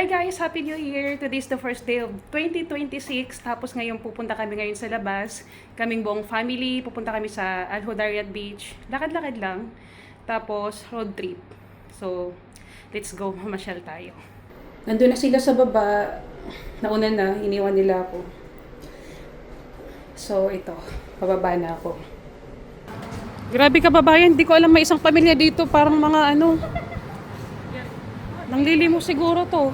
Hi guys! Happy New Year! Today's the first day of 2026. Tapos ngayon pupunta kami ngayon sa labas. Kaming buong family. Pupunta kami sa Al Hudayrat Beach. Lakad-lakad lang. Tapos road trip. So, let's go. Mamasyal tayo. Nandun na sila sa baba. Nauna na. Iniwan nila ako. So, ito. Pababa na ako. Grabe kababayan. Hindi ko alam may isang pamilya dito. Parang mga ano... Nanglilimo siguro to.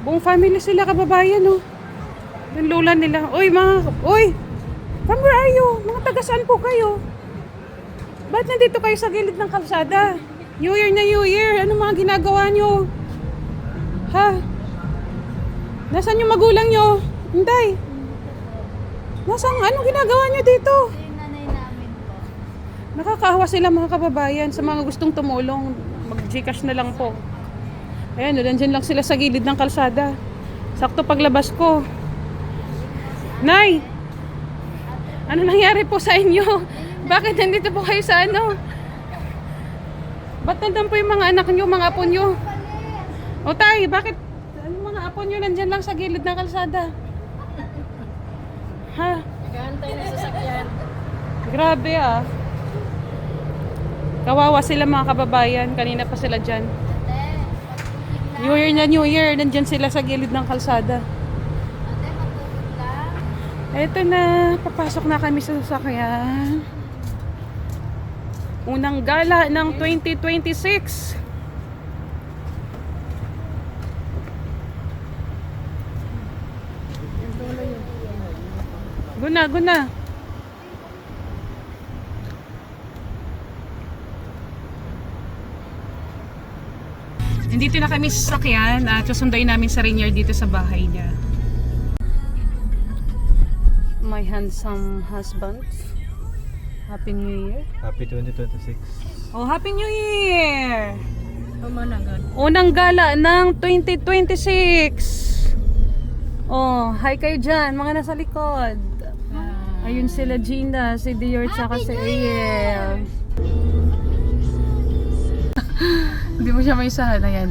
Buong family sila kababayan, no. Yung lola nila. Uy, from where are you? Mga taga saan po kayo? Ba't nandito kayo sa gilid ng kalsada? New Year na New Year. Ano mga ginagawa nyo? Ha? Nasaan yung magulang nyo? Hinday. Anong ginagawa nyo dito? Yung nanay namin po. Nakakaawa sila mga kababayan sa mga gustong tumulong. Mag-Gcash na lang po. Ayan, nandiyan lang sila sa gilid ng kalsada. Sakto paglabas ko. Nay! Ano nangyari po sa inyo? Bakit nandito po kayo sa ano? Ba't nandun po yung mga anak nyo, mga apo nyo? O tay, bakit mga apo nyo nandyan lang sa gilid ng kalsada? Ha? Nag-aantay na sasakyan. Grabe ah. Kawawa sila mga kababayan. Kanina pa sila dyan. New Year na New Year. Nandyan sila sa gilid ng kalsada. Ate, matulog lang. Eto na. Papasok na kami sa sasakyan. Unang gala ng 2026. Guna. Nandito na kami sa sasakyan at susunduin namin sa Rainier dito sa bahay niya. My handsome husband. Happy New Year. Happy 2026. Oh, Happy New Year! Pamanagan. Unang gala ng 2026. Oh, hi kayo dyan, mga nasa likod. Ayun sila Gina, si Dior, tsaka si Ariel. Hindi mo siya may sahan. Ayan.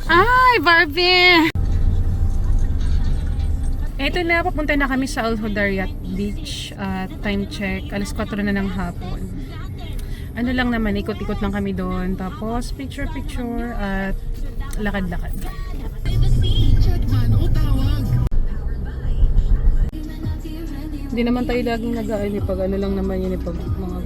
Ay, Barbie! Eto na, papunta na kami sa Al Hudayrat Beach. Time check, alas 4 na ng hapon. Ano lang naman, ikot-ikot lang kami doon. Tapos, picture-picture at lakad-lakad. Hindi naman tayo laging nag-aani pag ano lang naman yun pag mga...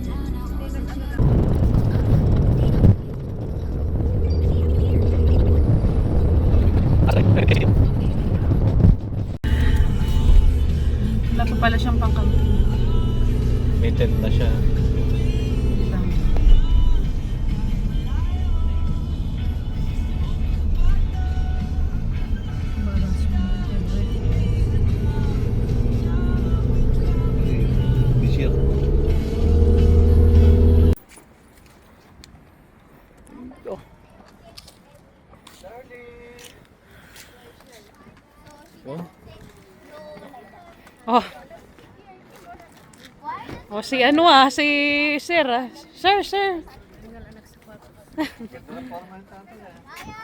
Wala pa pala siyang pangkamping. May tent na siya. Oh. Oh, si Sir. Sir.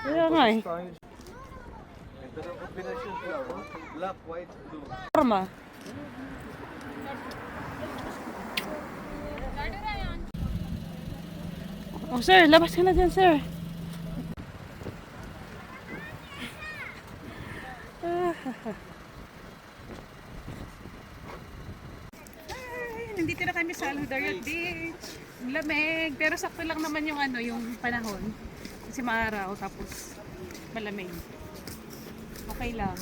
Kaya nga eh. Ito ng kombinasyon siya, black, white, blue. Forma. Oh, sir, labas ka na dyan, sir. Nandito na kami sa Al Hudayrat Beach. Ang lamig, pero sakto lang naman yung yung panahon. Kasi maaraw tapos malamig. Okay lang.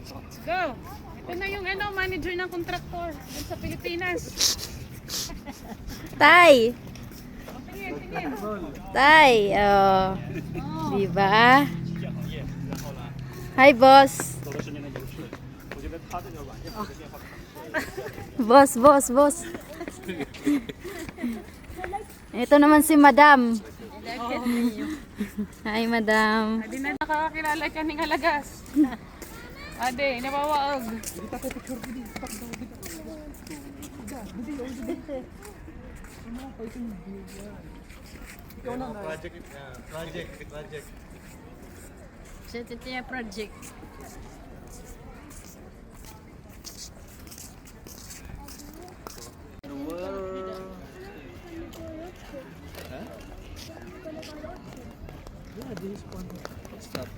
Let's go! Ito na yung manager ng kontraktor dun sa Pilipinas. Tay! Tingin. Tay! Diba? Hi, boss! Boss. Ito naman si Madam. Hi, madam. Adi na nakakakilala ka ng halagas. Ade, nawawaag. Project. Ito yung project. The world. Huh? Yeah, this is one. Stop.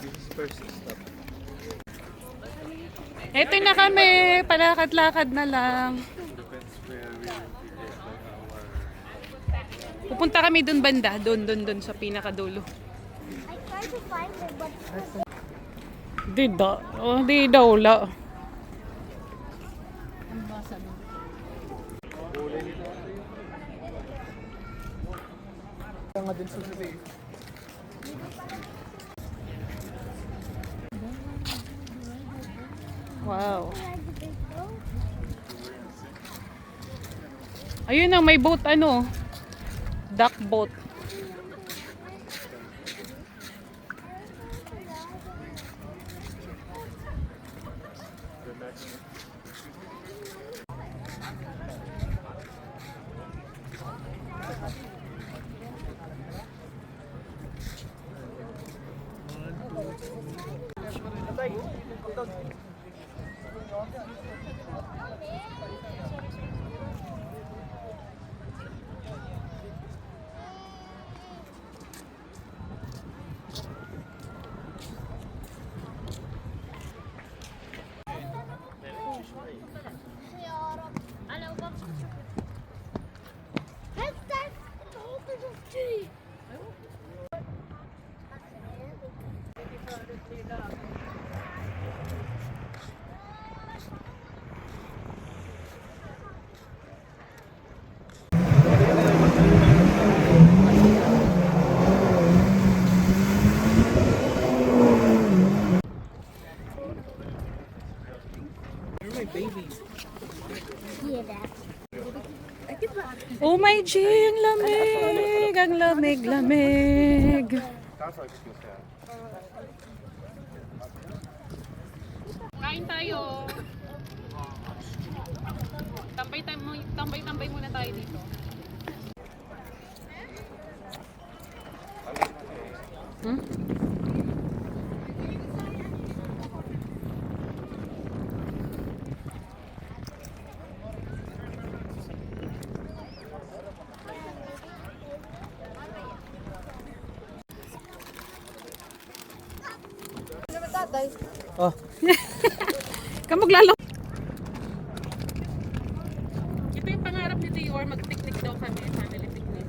This is first stop. Ito na kami, palakad-lakad na lang. Depends where we will be there by our... Pupunta kami dun banda, dun sa pinakadulo. I tried to find it, but Di daw la. Nga din sa sabi. Wow. Ayun na, may boat ano. Duck boat. that's the open tree. You're my baby. Yeah, Dad. Oh my G, ang lamig. Ang lamig. That's why I feel sad. Kain tayo. Tambay muna tayo dito. Hmm? Oh. Kamag lalo. Ito yung pangarap ni Dior, mag-picnic daw kami, family picnic.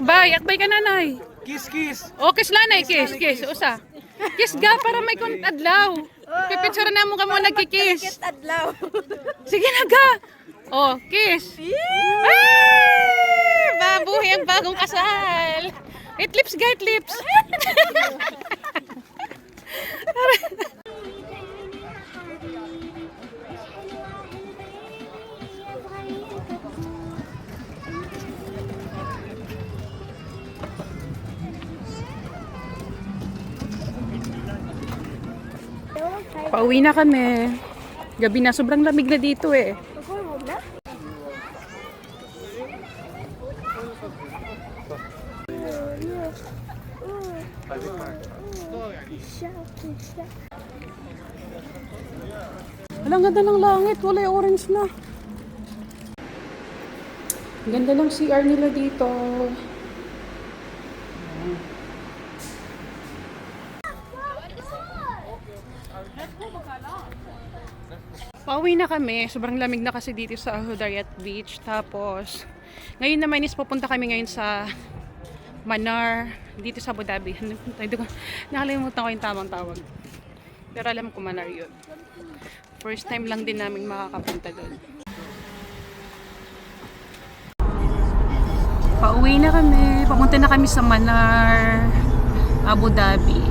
Bay, akbay ka nanay. Kiss! O, kiss lanay, kiss. Usa. Kiss ga para may adlaw. Pipicture na mo ka mo nagkikiss. Adlaw. Sige na ga. Oh, kiss. Ay! Babuhi ang bagong kasal. It lips. Pauwi na kami. Gabi na, sobrang lamig na dito eh. Ang ganda ng langit, wala yung orange na. Ang ganda ng CR nila dito. Pauwi na kami. Sobrang lamig na kasi dito sa Hudayat Beach. Tapos, ngayon naman is pupunta kami ngayon sa Manar, dito sa Abu Dhabi. Nakalimutan ko yung tamang tawag. Pero alam ko Manar yun. First time lang din namin makakapunta doon. Pauwi na kami. Papunta na kami sa Manar, Abu Dhabi.